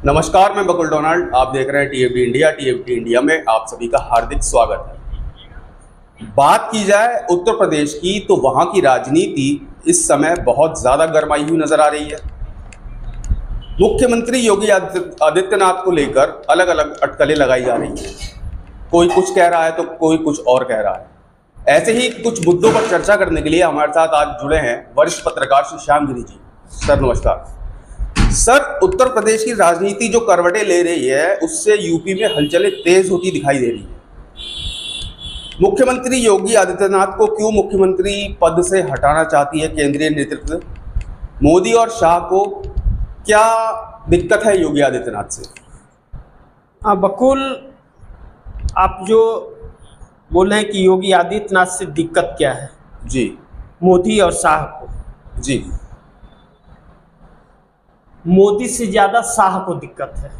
नमस्कार, मैं बकुल डोनाल्ड। आप देख रहे हैं टीएफडी इंडिया। टीएफडी इंडिया में आप सभी का हार्दिक स्वागत है। बात की जाए उत्तर प्रदेश की तो वहां की राजनीति इस समय बहुत ज़्यादा गरमाई हुई नजर आ रही है। मुख्यमंत्री योगी आदित्यनाथ को लेकर अलग अलग अटकलें लगाई जा रही हैं। कोई कुछ कह रहा है तो कोई कुछ और कह रहा है। ऐसे ही कुछ मुद्दों पर चर्चा करने के लिए हमारे साथ आज जुड़े हैं वरिष्ठ पत्रकार श्री श्याम गिरी जी। सर नमस्कार। सर, उत्तर प्रदेश की राजनीति जो करवटें ले रही है उससे यूपी में हलचलें तेज होती दिखाई दे रही है। मुख्यमंत्री योगी आदित्यनाथ को क्यों मुख्यमंत्री पद से हटाना चाहती है केंद्रीय नेतृत्व? मोदी और शाह को क्या दिक्कत है योगी आदित्यनाथ से? बकुल, आप जो बोल रहे हैं कि योगी आदित्यनाथ से दिक्कत क्या है जी, मोदी और शाह को, जी, मोदी से ज़्यादा शाह को दिक्कत है,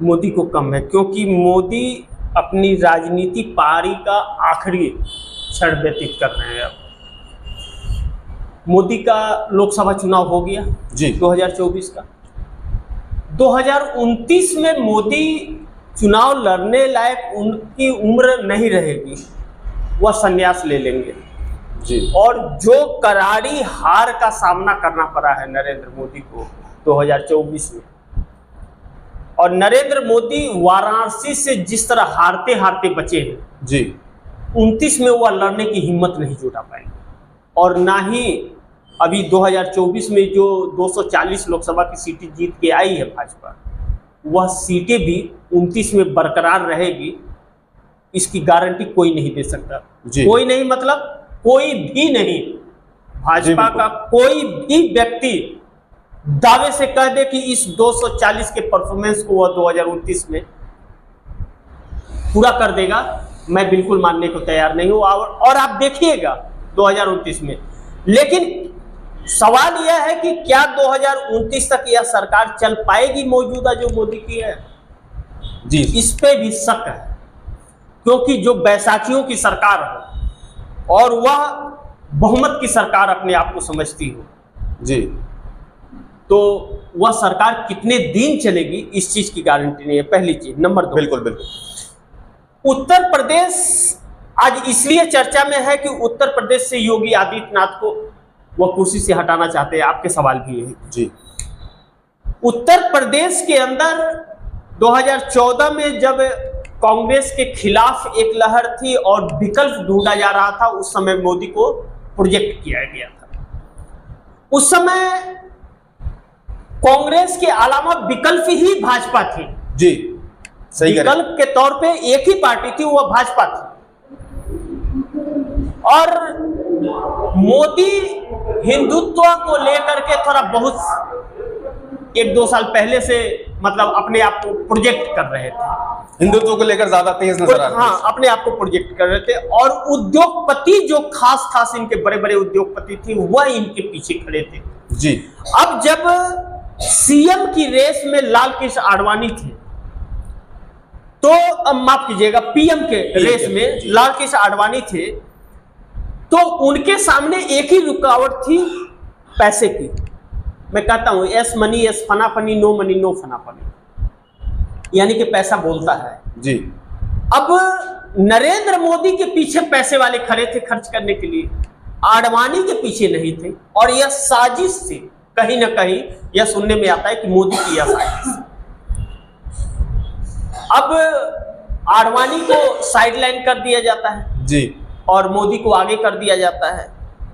मोदी को कम है। क्योंकि मोदी अपनी राजनीति पारी का आखिरी क्षण व्यतीत कर रहे हैं। अब मोदी का लोकसभा चुनाव हो गया जी 2024 का। 2029 में मोदी चुनाव लड़ने लायक उनकी उम्र नहीं रहेगी, वह संन्यास ले लेंगे जी। और जो करारी हार का सामना करना पड़ा है नरेंद्र मोदी को 2024 में, और नरेंद्र मोदी वाराणसी से जिस तरह हारते हारते बचे हैं जी, 29 में वह लड़ने की हिम्मत नहीं जुटा पाएंगे। और ना ही अभी 2024 में जो 240 लोकसभा की सीटें जीत के आई है भाजपा, वह सीटें भी 29 में बरकरार रहेगी, इसकी गारंटी कोई नहीं दे सकता। कोई नहीं मतलब कोई भी नहीं। भाजपा का कोई भी व्यक्ति दावे से कह दे कि इस 240 के परफॉर्मेंस को वह 2029 में पूरा कर देगा, मैं बिल्कुल मानने को तैयार नहीं हूं। और आप देखिएगा 2029 में। लेकिन सवाल यह है कि क्या 2029 तक यह सरकार चल पाएगी मौजूदा जो मोदी की है जी, इस पे भी शक है। क्योंकि जो बैसाखियों की सरकार हो और वह बहुमत की सरकार अपने आप को समझती हो जी, तो वह सरकार कितने दिन चलेगी इस चीज की गारंटी नहीं है। पहली चीज। नंबर 2, बिल्कुल बिल्कुल, उत्तर प्रदेश आज इसलिए चर्चा में है कि उत्तर प्रदेश से योगी आदित्यनाथ को वह कुर्सी से हटाना चाहते हैं। आपके सवाल भी यही जी। उत्तर प्रदेश के अंदर 2014 में जब कांग्रेस के खिलाफ एक लहर थी और विकल्प ढूंढा जा रहा था, उस समय मोदी को प्रोजेक्ट किया गया था। उस समय कांग्रेस के अलावा विकल्प ही भाजपा थी जी, सही कह रहे हैं। विकल्प के तौर पे एक ही पार्टी थी, वह भाजपा थी। और मोदी हिंदुत्व को लेकर के थोड़ा बहुत 1-2 साल पहले से मतलब अपने आप को प्रोजेक्ट कर रहे थे, हिंदुत्व को लेकर ज्यादा तेज नजर आ रहे हैं। हाँ, अपने आप को प्रोजेक्ट कर रहे थे। और उद्योगपति जो खास इनके बड़े बड़े उद्योगपति थे, वह इनके पीछे खड़े थे जी। अब जब सीएम की रेस में लाल कृष्ण आडवाणी थे, तो माफ कीजिएगा, पीएम के रेस में लाल कृष्ण आडवाणी थे, तो उनके सामने एक ही रुकावट थी, पैसे की। मैं कहता हूं एस मनी एस फना फनी, नो मनी नो फना फनी, यानी कि पैसा बोलता है जी। अब नरेंद्र मोदी के पीछे पैसे वाले खड़े थे खर्च करने के लिए, आडवाणी के पीछे नहीं थे। और यह साजिश थी, कहीं ना कहीं यह सुनने में आता है कि मोदी की यह साजिश। अब आडवाणी को साइडलाइन कर दिया जाता है जी, और मोदी को आगे कर दिया जाता है।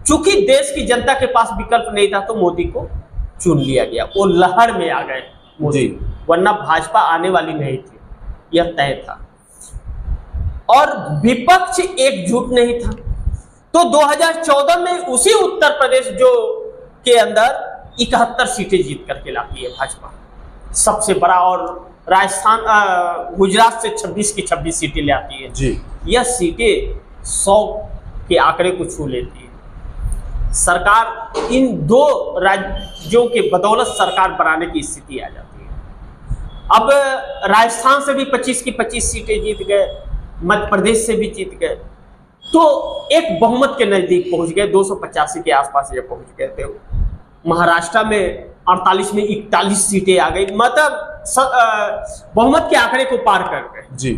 चूंकि देश की जनता के पास विकल्प नहीं था तो मोदी को चुन लिया गया, वो लहर में आ गए मोदी, वरना भाजपा आने वाली नहीं थी, यह तय था। और विपक्ष एकजुट नहीं था। तो 2014 में उसी उत्तर प्रदेश जो के अंदर 71 सीटें जीत करके लाती है भाजपा, सबसे बड़ा, और राजस्थान गुजरात से 26 की 26 सीटें ले आती है जी। यह सीटें 100 के आंकड़े को छू लेती है। सरकार इन 2 राज्यों के बदौलत सरकार बनाने की स्थिति आ जाती है। अब राजस्थान से भी 25 की 25 सीटें जीत गए, मध्य प्रदेश से भी जीत गए, तो एक बहुमत के नजदीक पहुंच गए, 285 के आसपास जब पहुंच गए थे। महाराष्ट्र में 48 में 41 सीटें आ गई। मतलब बहुमत के आंकड़े को पार कर गए जी।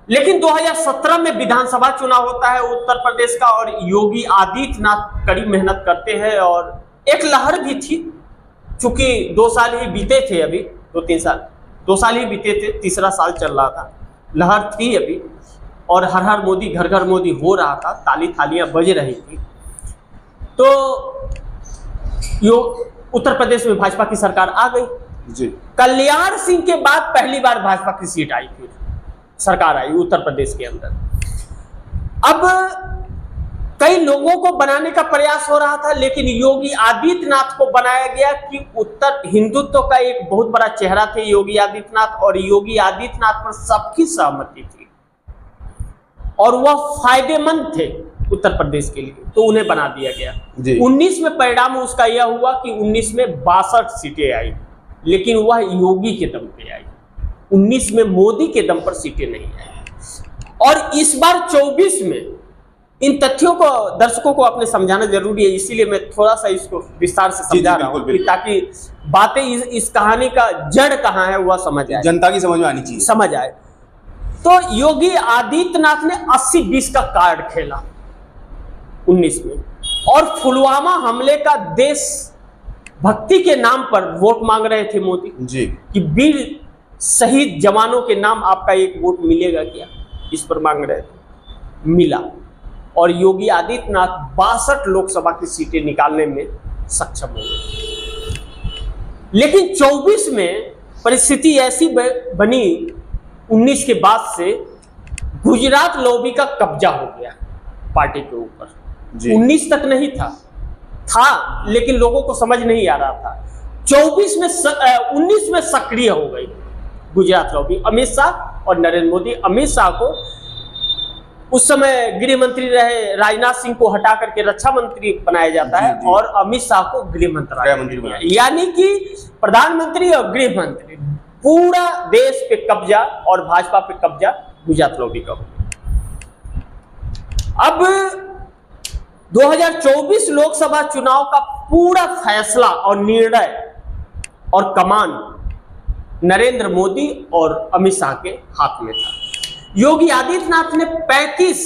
लेकिन 2017 में विधानसभा चुनाव होता है उत्तर प्रदेश का, और योगी आदित्यनाथ कड़ी मेहनत करते हैं, और एक लहर भी थी, चूंकि 2 साल ही बीते थे, अभी 2-3 साल, 2 साल ही बीते थे, तीसरा साल चल रहा था, लहर थी अभी, और हर हर मोदी घर घर मोदी हो रहा था, ताली थालियां बज रही थी। तो उत्तर प्रदेश में भाजपा की सरकार आ गई जी। कल्याण सिंह के बाद पहली बार भाजपा की सीट आई, फिर सरकार आई उत्तर प्रदेश के अंदर। अब कई लोगों को बनाने का प्रयास हो रहा था, लेकिन योगी आदित्यनाथ को बनाया गया कि उत्तर हिंदुत्व का एक बहुत बड़ा चेहरा थे योगी आदित्यनाथ, और योगी आदित्यनाथ पर सबकी सहमति थी और वह फायदेमंद थे उत्तर प्रदेश के लिए, तो उन्हें बना दिया गया। 19 में परिणाम उसका यह हुआ कि 19 में 62 सीटें आई, लेकिन वह योगी के दम पे आई, 19 में मोदी के दम पर सीटें नहीं आई। और इस बार 24 में, इन तथ्यों को दर्शकों को अपने समझाना जरूरी है, इसीलिए मैं थोड़ा सा इसको विस्तार से समझा रहा हूं, ताकि बातें इस कहानी का जड़ कहां है वह समझ आए, जनता की समझ में आनी चाहिए, समझ आए। तो योगी आदित्यनाथ ने 80-20 का कार्ड खेला 19 में, और पुलवामा हमले का देश भक्ति के नाम पर वोट मांग रहे थे मोदी जी, कि वीर शहीद जवानों के नाम आपका एक वोट मिलेगा क्या, इस पर मांग रहे थे, मिला। और योगी आदित्यनाथ 62 लोकसभा की सीटें निकालने में सक्षम हो गए। लेकिन 24 में परिस्थिति ऐसी बनी, 19 के बाद से गुजरात लॉबी का कब्जा हो गया पार्टी के ऊपर। 19 तक नहीं था लेकिन लोगों को समझ नहीं आ रहा था। 19 में सक्रिय हो गई गुजरात लॉबी। अमित शाह और नरेंद्र मोदी, अमित शाह को उस समय गृह मंत्री रहे, राजनाथ सिंह को हटा करके रक्षा मंत्री बनाया जाता है, और अमित शाह को गृह मंत्री, यानी कि प्रधानमंत्री और गृह मंत्री, पूरा देश पे कब्जा और भाजपा पे कब्जा गुजरात लॉबी का। अब 2024 लोकसभा चुनाव का पूरा फैसला और निर्णय और कमान नरेंद्र मोदी और अमित शाह के हाथ में था। योगी आदित्यनाथ ने 35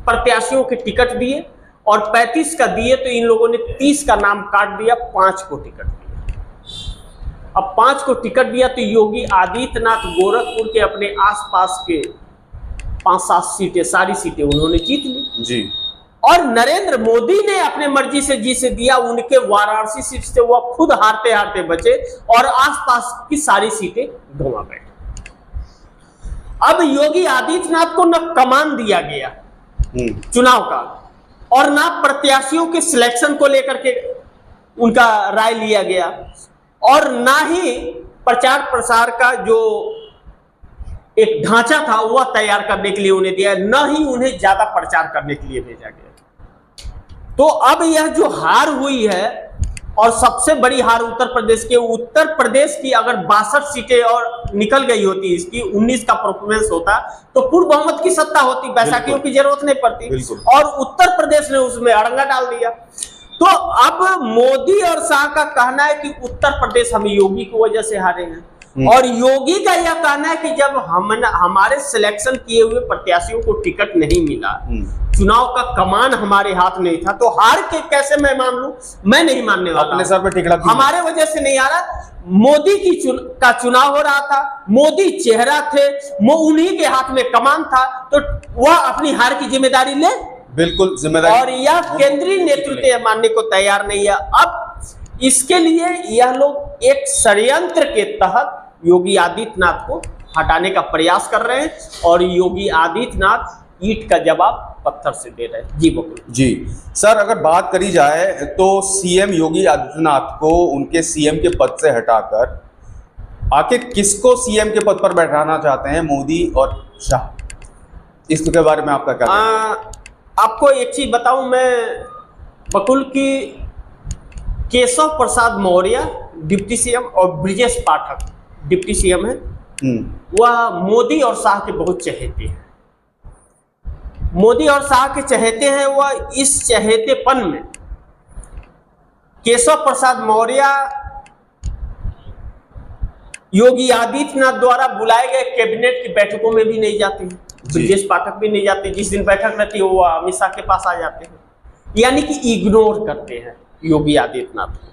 प्रत्याशियों के टिकट दिए, और 35 का दिए तो इन लोगों ने 30 का नाम काट दिया, 5 को टिकट दिया। अब 5 को टिकट दिया तो योगी आदित्यनाथ गोरखपुर के अपने आसपास के 5-7 सीटें, सारी सीटें उन्होंने जीत ली जी। और नरेंद्र मोदी ने अपने मर्जी से जिसे दिया, उनके वाराणसी सीट से वह खुद हारते हारते बचे और आसपास की सारी सीटें गंवा बैठे। अब योगी आदित्यनाथ को न कमान दिया गया चुनाव का, और ना प्रत्याशियों के सिलेक्शन को लेकर के उनका राय लिया गया, और ना ही प्रचार प्रसार का जो एक ढांचा था वह तैयार करने के लिए उन्हें दिया, न ही उन्हें ज्यादा प्रचार करने के लिए भेजा गया। तो अब यह जो हार हुई है, और सबसे बड़ी हार उत्तर प्रदेश की अगर 62 सीटें और निकल गई होती, इसकी 19 का परफॉर्मेंस होता, तो पूर्ण बहुमत की सत्ता होती, बैसाखियों की जरूरत नहीं पड़ती, और उत्तर प्रदेश ने उसमें अड़ंगा डाल दिया। तो अब मोदी और शाह का कहना है कि उत्तर प्रदेश हम योगी की वजह से हारे हैं, और योगी का यह कहना है कि जब हमारे सिलेक्शन किए हुए प्रत्याशियों को टिकट नहीं मिला, चुनाव का कमान हमारे हाथ नहीं था, तो हार के कैसे मैं मान लूं? मैं नहीं मानने वाला। अपने सर पे टिकड़ा हमारे वजह से नहीं आ रहा, मोदी का चुनाव हो रहा था, मोदी चेहरा थे, उन्हीं के हाथ में कमान था, तो वह अपनी हार की जिम्मेदारी ले, बिल्कुल जिम्मेदारी, और यह केंद्रीय नेतृत्व मानने को तैयार नहीं है। अब इसके लिए यह लोग एक षड्यंत्र के तहत योगी आदित्यनाथ को हटाने का प्रयास कर रहे हैं, और योगी आदित्यनाथ ईंट का जवाब पत्थर से दे रहे हैं। जी बकुल जी। सर, अगर बात करी जाए तो सीएम योगी आदित्यनाथ को उनके सीएम के पद से हटाकर आखिर किसको सीएम के पद पर बैठाना चाहते हैं, मोदी और शाह? इसके बारे में आपका क्या कहना है? आपको एक चीज बताऊं मैं बकुल की, केशव प्रसाद मौर्य डिप्टी सीएम और ब्रिजेश पाठक डिप्टी सीएम है, वह मोदी और शाह के बहुत चहेते हैं। मोदी और शाह के चहेते हैं, वह इस चहेतेपन में केशव प्रसाद मौर्य योगी आदित्यनाथ द्वारा बुलाए गए कैबिनेट की बैठकों में भी नहीं जाते हैं, ब्रजेश पाठक भी नहीं जाते, जिस दिन बैठक रहती है वो अमित शाह के पास आ जाते हैं, यानी कि इग्नोर करते हैं योगी आदित्यनाथ को।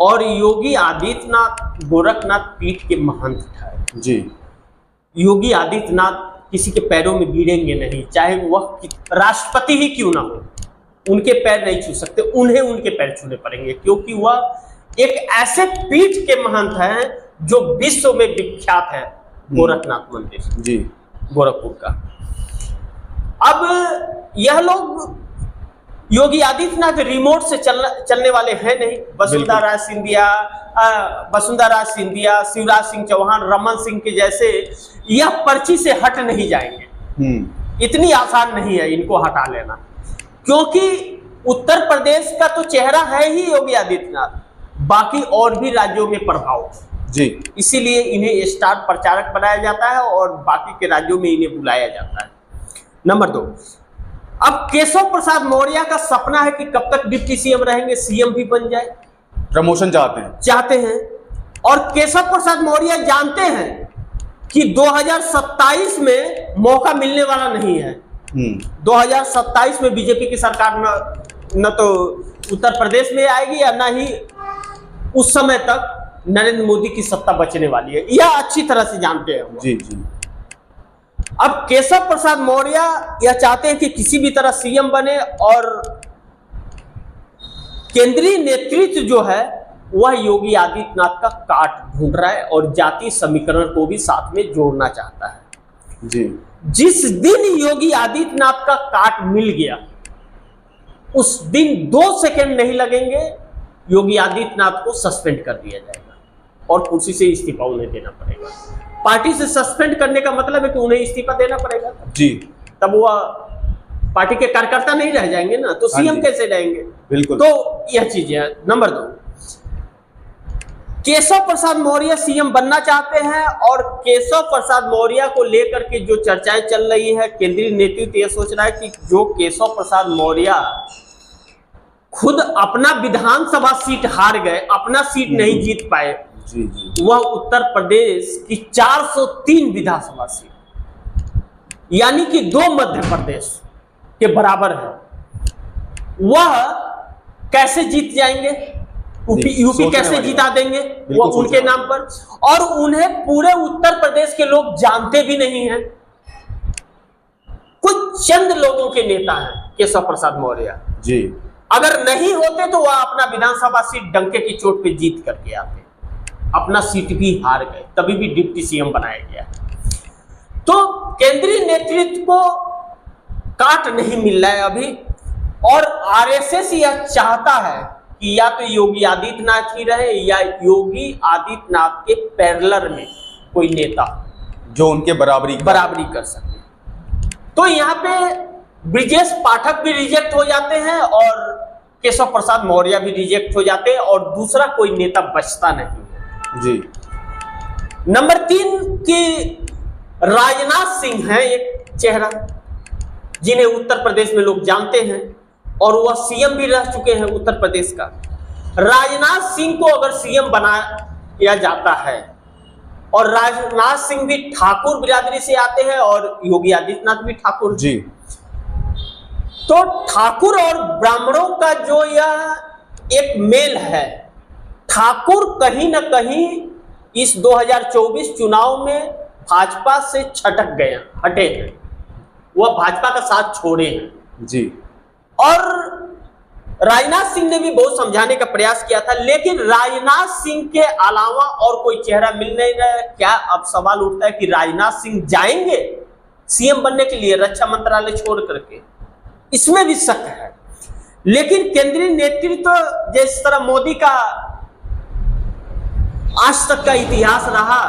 और योगी आदित्यनाथ गोरखनाथ पीठ के महंत थे जी। योगी आदित्यनाथ किसी के पैरों में गिरेंगे नहीं, चाहे वह राष्ट्रपति ही क्यों ना हो, उनके पैर नहीं छू सकते, उन्हें उनके पैर छूने पड़ेंगे, क्योंकि वह एक ऐसे पीठ के महंत हैं जो विश्व में विख्यात है, गोरखनाथ मंदिर जी गोरखपुर का। अब यह लोग योगी आदित्यनाथ रिमोट से चलने वाले हैं नहीं। वसुंधरा राज सिंधिया, शिवराज सिंह चौहान, रमन सिंह के जैसे यह पर्ची से हट नहीं जाएंगे। इतनी आसान नहीं है इनको हटा लेना, क्योंकि उत्तर प्रदेश का तो चेहरा है ही योगी आदित्यनाथ, बाकी और भी राज्यों में प्रभाव जी, इसीलिए इन्हें स्टार प्रचारक बनाया जाता है और बाकी के राज्यों में इन्हें बुलाया जाता है। नंबर 2, अब केशव प्रसाद मौर्य का सपना है कि कब तक डिप्टी सीएम रहेंगे, सीएम भी बन जाए, प्रमोशन चाहते हैं। और केशव प्रसाद मौर्य जानते हैं कि 2027 में मौका मिलने वाला नहीं है। 2027 में बीजेपी की सरकार न तो उत्तर प्रदेश में आएगी या न ही उस समय तक नरेंद्र मोदी की सत्ता बचने वाली है, यह अच्छी तरह से जानते हैं वो। जी जी। अब केशव प्रसाद मौर्य यह चाहते हैं कि किसी भी तरह सीएम बने और केंद्रीय नेतृत्व जो है वह योगी आदित्यनाथ का काट ढूंढ रहा है और जातीय समीकरण को भी साथ में जोड़ना चाहता है जी। जिस दिन योगी आदित्यनाथ का काट मिल गया उस दिन 2 सेकंड नहीं लगेंगे, योगी आदित्यनाथ को सस्पेंड कर दिया जाएगा और कुर्सी से इस्तीफा उन्हें देना पड़ेगा। पार्टी से सस्पेंड करने का मतलब है कि उन्हें इस्तीफा देना पड़ेगा जी, तब वह पार्टी के कार्यकर्ता नहीं रह जाएंगे ना, तो सीएम कैसे रहेंगे? बिल्कुल। तो यह चीजें हैं। नंबर 2, केशव प्रसाद मौर्य सीएम बनना चाहते हैं और केशव प्रसाद मौर्य को लेकर के जो चर्चाएं चल रही है, केंद्रीय नेतृत्व यह सोच रहा है कि जो केशव प्रसाद मौर्य खुद अपना विधानसभा सीट हार गए, अपना सीट नहीं जीत पाए, जी जी, वह उत्तर प्रदेश की 403 विधानसभा सीट यानी कि 2 मध्य प्रदेश के बराबर है, वह कैसे जीत जाएंगे? यूपी कैसे जिता देंगे वो उनके नाम पर? और उन्हें पूरे उत्तर प्रदेश के लोग जानते भी नहीं हैं, कुछ चंद लोगों के नेता हैं केशव प्रसाद मौर्य जी। अगर नहीं होते तो वह अपना विधानसभा सीट डंके की चोट पे जीत करके आते, अपना सीट भी हार गए, तभी भी डिप्टी सीएम बनाया गया। तो केंद्रीय नेतृत्व को काट नहीं मिल रहा है अभी, और आरएसएस यह चाहता है कि या तो योगी आदित्यनाथ ही रहे या योगी आदित्यनाथ के पैरेलल में कोई नेता जो उनके बराबरी कर सके। तो यहाँ पे ब्रजेश पाठक भी रिजेक्ट हो जाते हैं और केशव प्रसाद मौर्य भी रिजेक्ट हो जाते हैं और दूसरा कोई नेता बचता नहीं जी। नंबर 3 की राजनाथ सिंह है एक चेहरा जिन्हें उत्तर प्रदेश में लोग जानते हैं और वह सीएम भी रह चुके हैं उत्तर प्रदेश का। राजनाथ सिंह को अगर सीएम बनाया जाता है, और राजनाथ सिंह भी ठाकुर बिरादरी से आते हैं और योगी आदित्यनाथ भी ठाकुर जी, तो ठाकुर और ब्राह्मणों का जो यह एक मेल है, ठाकुर कहीं ना कहीं इस 2024 चुनाव में भाजपा से छटक गए, हटे हैं, वह भाजपा का साथ छोड़े हैं जी। और राजनाथ सिंह ने भी बहुत समझाने का प्रयास किया था, लेकिन राजनाथ सिंह के अलावा और कोई चेहरा मिल नहीं रहा है। क्या अब सवाल उठता है कि राजनाथ सिंह जाएंगे सीएम बनने के लिए रक्षा मंत्रालय छोड़ करके? इसमें भी शक है। लेकिन केंद्रीय नेतृत्व जिस तरह मोदी का आज तक का इतिहास रहा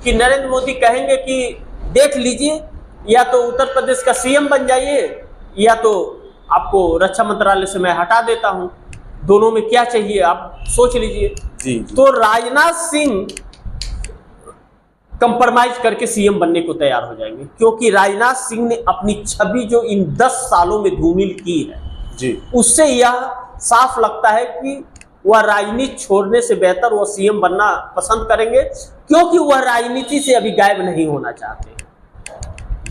कि नरेंद्र मोदी कहेंगे कि देख लीजिए, या तो उत्तर प्रदेश का सीएम बन जाइए या तो आपको रक्षा मंत्रालय से मैं हटा देता हूं, दोनों में क्या चाहिए आप सोच लीजिए जी। तो राजनाथ सिंह कंप्रोमाइज करके सीएम बनने को तैयार हो जाएंगे, क्योंकि राजनाथ सिंह ने अपनी छवि जो इन 10 सालों में धूमिल की है जी, उससे यह साफ लगता है कि वह राजनीति छोड़ने से बेहतर वह सीएम बनना पसंद करेंगे, क्योंकि वह राजनीति से अभी गायब नहीं होना चाहते।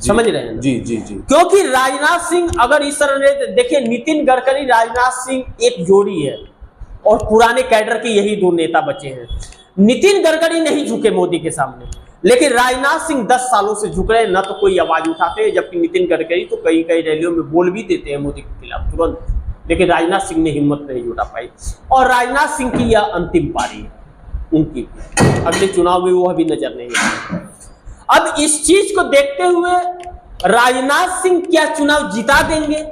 समझ रहे हैं? जी जी जी। क्योंकि राजनाथ सिंह अगर इस तरह देखिए, नितिन गडकरी राजनाथ सिंह एक जोड़ी है और पुराने कैडर के यही दो नेता बचे हैं। नितिन गडकरी नहीं झुके मोदी के सामने, लेकिन राजनाथ सिंह 10 सालों से झुक रहे हैं, न तो कोई आवाज उठाते हैं, जबकि नितिन गडकरी तो कई कई रैलियों में बोल भी देते हैं मोदी के खिलाफ तुरंत, लेकिन राजनाथ सिंह ने हिम्मत नहीं जुटा पाई। और राजनाथ सिंह की यह अंतिम पारी है, उनकी अगले चुनाव में वो अभी नजर नहीं आ रहा। अब इस चीज को देखते हुए राजनाथ सिंह क्या चुनाव जिता देंगे,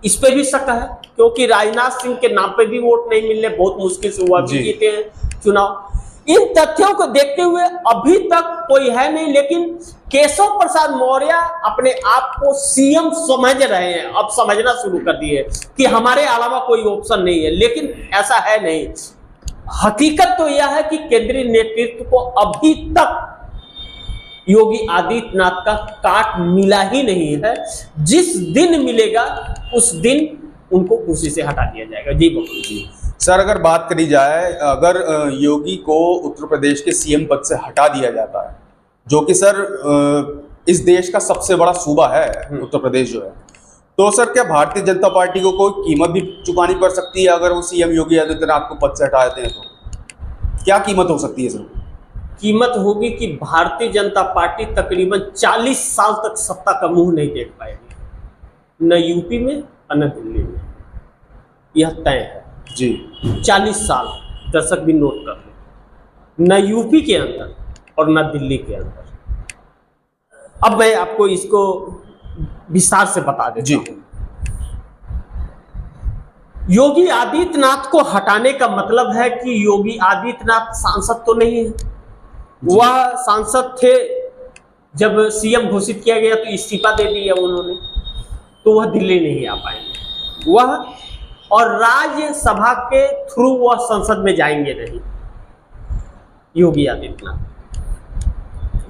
इस पे भी शक है, क्योंकि राजनाथ सिंह के नाम पे भी वोट नहीं मिलने, बहुत मुश्किल से हुआ भी जीते हैं चुनाव। इन तथ्यों को देखते हुए अभी तक कोई है नहीं, लेकिन केशव प्रसाद मौर्य अपने आप को सीएम समझ रहे हैं, अब समझना शुरू कर दिए कि हमारे अलावा कोई ऑप्शन नहीं है, लेकिन ऐसा है नहीं। हकीकत तो यह है कि केंद्रीय नेतृत्व को अभी तक योगी आदित्यनाथ का काट मिला ही नहीं है। जिस दिन मिलेगा उस दिन उनको कुर्सी से हटा दिया जाएगा। जी बकुल जी। सर, अगर बात करी जाए, अगर योगी को उत्तर प्रदेश के सीएम पद से हटा दिया जाता है, जो कि सर इस देश का सबसे बड़ा सूबा है उत्तर प्रदेश जो है, तो सर क्या भारतीय जनता पार्टी को कोई कीमत भी चुकानी पड़ सकती है? अगर वो सीएम योगी आदित्यनाथ को पद से हटा देते हैं तो क्या कीमत हो सकती है सर? कीमत होगी कि भारतीय जनता पार्टी तकरीबन 40 साल तक सत्ता का मुंह नहीं देख पाएगी, न यूपी में और न दिल्ली में, यह तय है जी। 40 साल, दर्शक भी नोट कर लें, न यूपी के अंदर और न दिल्ली के अंदर। अब मैं आपको इसको विस्तार से बता देता हूं। योगी आदित्यनाथ को हटाने का मतलब है कि योगी आदित्यनाथ सांसद तो नहीं है, वह सांसद थे जब सीएम घोषित किया गया तो इस्तीफा दे दिया उन्होंने, तो वह दिल्ली नहीं आ पाएंगे वह, और राज्यसभा के थ्रू वह संसद में जाएंगे नहीं योगी आदित्यनाथ।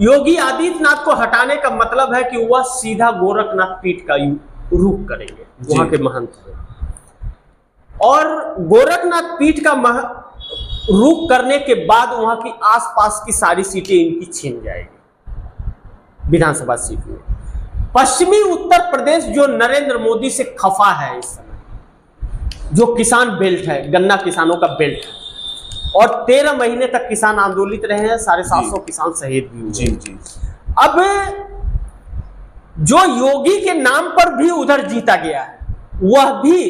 योगी आदित्यनाथ को हटाने का मतलब है कि वह सीधा गोरखनाथ पीठ का रुख करेंगे, वहां के महंत हैं, और गोरखनाथ पीठ का रुख करने के बाद वहां की आसपास की सारी सीटें इनकी छीन जाएगी विधानसभा सीट में। पश्चिमी उत्तर प्रदेश जो नरेंद्र मोदी से खफा है इस समय, जो किसान बेल्ट है, गन्ना किसानों का बेल्ट है, और 13 महीने तक किसान आंदोलित रहे हैं, 750 किसान शहीद भी हुए। जी जी। अब जो योगी के नाम पर भी उधर जीता गया है, वह भी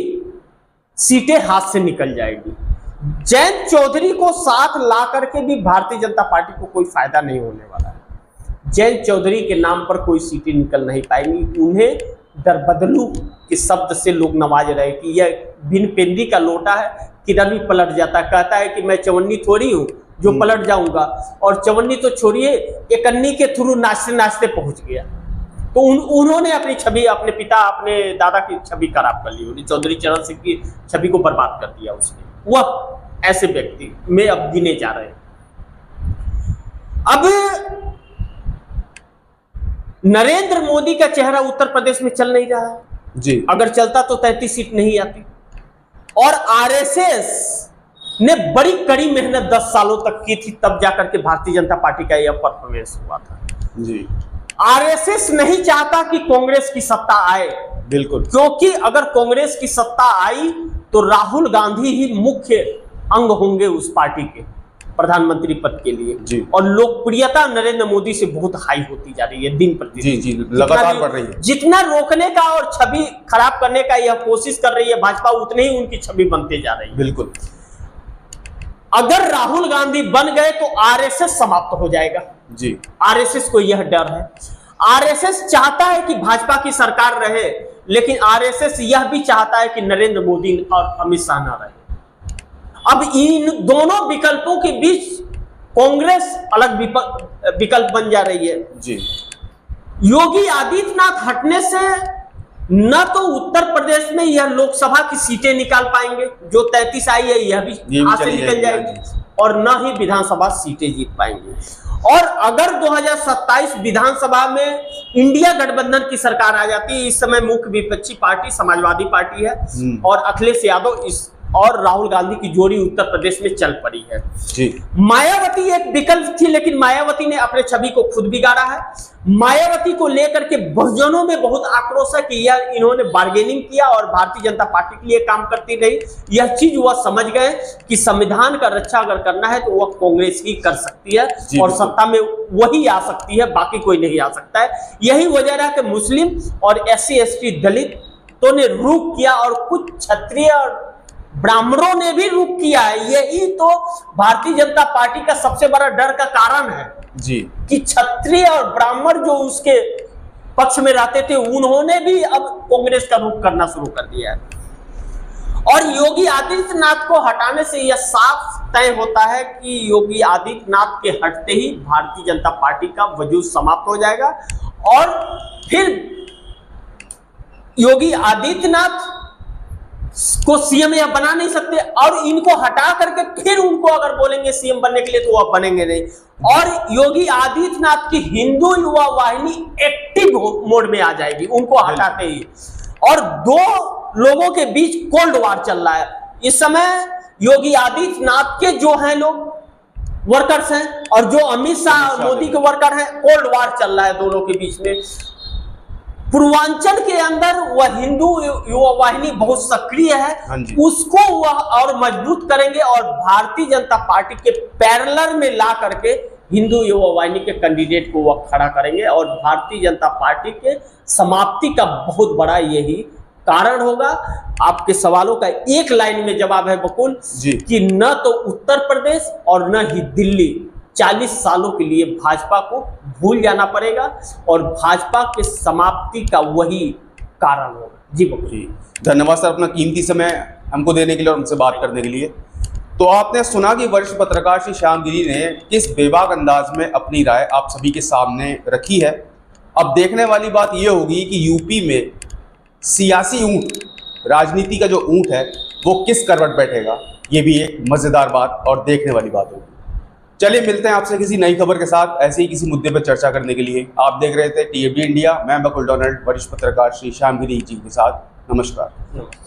सीटें हाथ से निकल जाएगी। जयंत चौधरी को साथ ला करके भी भारतीय जनता पार्टी को कोई फायदा नहीं होने वाला है। जयंत चौधरी के नाम पर कोई सीटें निकल नहीं पाएंगी। उन्हें दरबदलू के शब्द से लोग नवाज रहे कि यह बिन पेंदी का लोटा है, किधर भी पलट जाता, कहता है कि मैं चवन्नी थोड़ी हूं जो पलट जाऊंगा, और चवन्नी तो छोड़िए, एक अन्नी के थ्रू नाचते नाचते पहुंच गया। तो उन्होंने अपनी छवि, अपने पिता, अपने दादा की छवि खराब कर ली, चौधरी चरण सिंह की छवि को बर्बाद कर दिया उसने। वह ऐसे व्यक्ति में अब गिने जा रहे हैं। अब नरेंद्र मोदी का चेहरा उत्तर प्रदेश में चल नहीं रहा है जी। अगर चलता तो 33 सीट नहीं आती, और आरएसएस ने बड़ी कड़ी मेहनत 10 सालों तक की थी, तब जाकर के भारतीय जनता पार्टी का यह परफॉर्मेंस हुआ था जी। आरएसएस नहीं चाहता कि कांग्रेस की सत्ता आए, बिल्कुल, क्योंकि अगर कांग्रेस की सत्ता आई तो राहुल गांधी ही मुख्य अंग होंगे उस पार्टी के प्रधानमंत्री पद के लिए जी। और लोकप्रियता नरेंद्र मोदी से बहुत हाई होती जा रही है दिन प्रतिदिन। जी जी, लगातार बढ़ रही है। जितना रोकने का और छवि खराब करने का यह कोशिश कर रही है भाजपा, उतने ही उनकी छवि बनते जा रही है। बिल्कुल, अगर राहुल गांधी बन गए तो आरएसएस समाप्त हो जाएगा जी। आरएसएस को यह डर है। आरएसएस चाहता है कि भाजपा की सरकार रहे, लेकिन आरएसएस यह भी चाहता है कि नरेंद्र मोदी और अमित शाह ना रहे। अब इन दोनों विकल्पों के बीच कांग्रेस अलग विकल्प बन जा रही है जी। योगी आदित्यनाथ हटने से न तो उत्तर प्रदेश में यह लोकसभा की सीटें निकाल पाएंगे, जो 33 आई है यह भी हाथ से निकल जाएगी, और न ही विधानसभा सीटें जीत पाएंगे। और अगर 2027 विधानसभा में इंडिया गठबंधन की सरकार आ जाती है, इस समय मुख्य विपक्षी पार्टी समाजवादी पार्टी है और अखिलेश यादव इस और राहुल गांधी की जोड़ी उत्तर प्रदेश में चल पड़ी है। जी। मायावती एक विकल्प थी, लेकिन मायावती ने अपने छवि को खुद बिगाड़ा है। मायावती को लेकर के बहुजनों में बहुत आक्रोश है कि यह इन्होंने बार्गेनिंग किया और भारतीय जनता पार्टी के लिए काम करती रही। यह चीज वह समझ गए कि संविधान का रक्षा अगर करना है तो वह कांग्रेस ही कर सकती है और सत्ता में वही आ सकती है, बाकी कोई नहीं आ सकता है। यही वजह है कि मुस्लिम और SC ST दलित तो ने रुख किया और कुछ क्षत्रिय और ब्राह्मणों ने भी रुख किया है। यही तो भारतीय जनता पार्टी का सबसे बड़ा डर का कारण है जी, कि क्षत्रिय और ब्राह्मण जो उसके पक्ष में रहते थे उन्होंने भी अब कांग्रेस का रुख करना शुरू कर दिया है। और योगी आदित्यनाथ को हटाने से यह साफ तय होता है कि योगी आदित्यनाथ के हटते ही भारतीय जनता पार्टी का वजूद समाप्त हो जाएगा और फिर योगी आदित्यनाथ को सीएम या बना नहीं सकते और इनको हटा करके फिर उनको अगर बोलेंगे सीएम बनने के लिए तो वह बनेंगे नहीं। और योगी आदित्यनाथ की हिंदू युवा वाहिनी एक्टिव मोड में आ जाएगी उनको हटाते ही। और दो लोगों के बीच कोल्ड वार चल रहा है इस समय। योगी आदित्यनाथ के जो हैं लोग वर्कर्स हैं और जो अमित शाह मोदी के वर्कर हैं, कोल्ड वार चल रहा है दोनों के बीच में। पूर्वांचल के अंदर वह हिंदू युवा वाहिनी बहुत सक्रिय है, उसको वह और मजबूत करेंगे और भारतीय जनता पार्टी के पैरेलल में ला करके हिंदू युवा वाहिनी के कैंडिडेट को वह खड़ा करेंगे और भारतीय जनता पार्टी के समाप्ति का बहुत बड़ा यही कारण होगा। आपके सवालों का एक लाइन में जवाब है बकुल कि न तो उत्तर प्रदेश और न ही दिल्ली 40 सालों के लिए भाजपा को भूल जाना पड़ेगा और भाजपा के समाप्ति का वही कारण होगा। जी बकुल। धन्यवाद सर अपना कीमती समय हमको देने के लिए और हमसे बात करने के लिए। तो आपने सुना कि वरिष्ठ पत्रकार श्री श्याम गिरी ने किस बेबाक अंदाज में अपनी राय आप सभी के सामने रखी है। अब देखने वाली बात यह होगी कि यूपी में सियासी ऊंट, राजनीति का जो ऊंट है वो किस करवट बैठेगा, ये भी एक मजेदार बात और देखने वाली बात होगी। चलिए मिलते हैं आपसे किसी नई खबर के साथ, ऐसे ही किसी मुद्दे पर चर्चा करने के लिए। आप देख रहे थे TFD इंडिया, मैं बकुल डोनाल्ड, वरिष्ठ पत्रकार श्री श्याम गिरी जी के साथ। नमस्कार।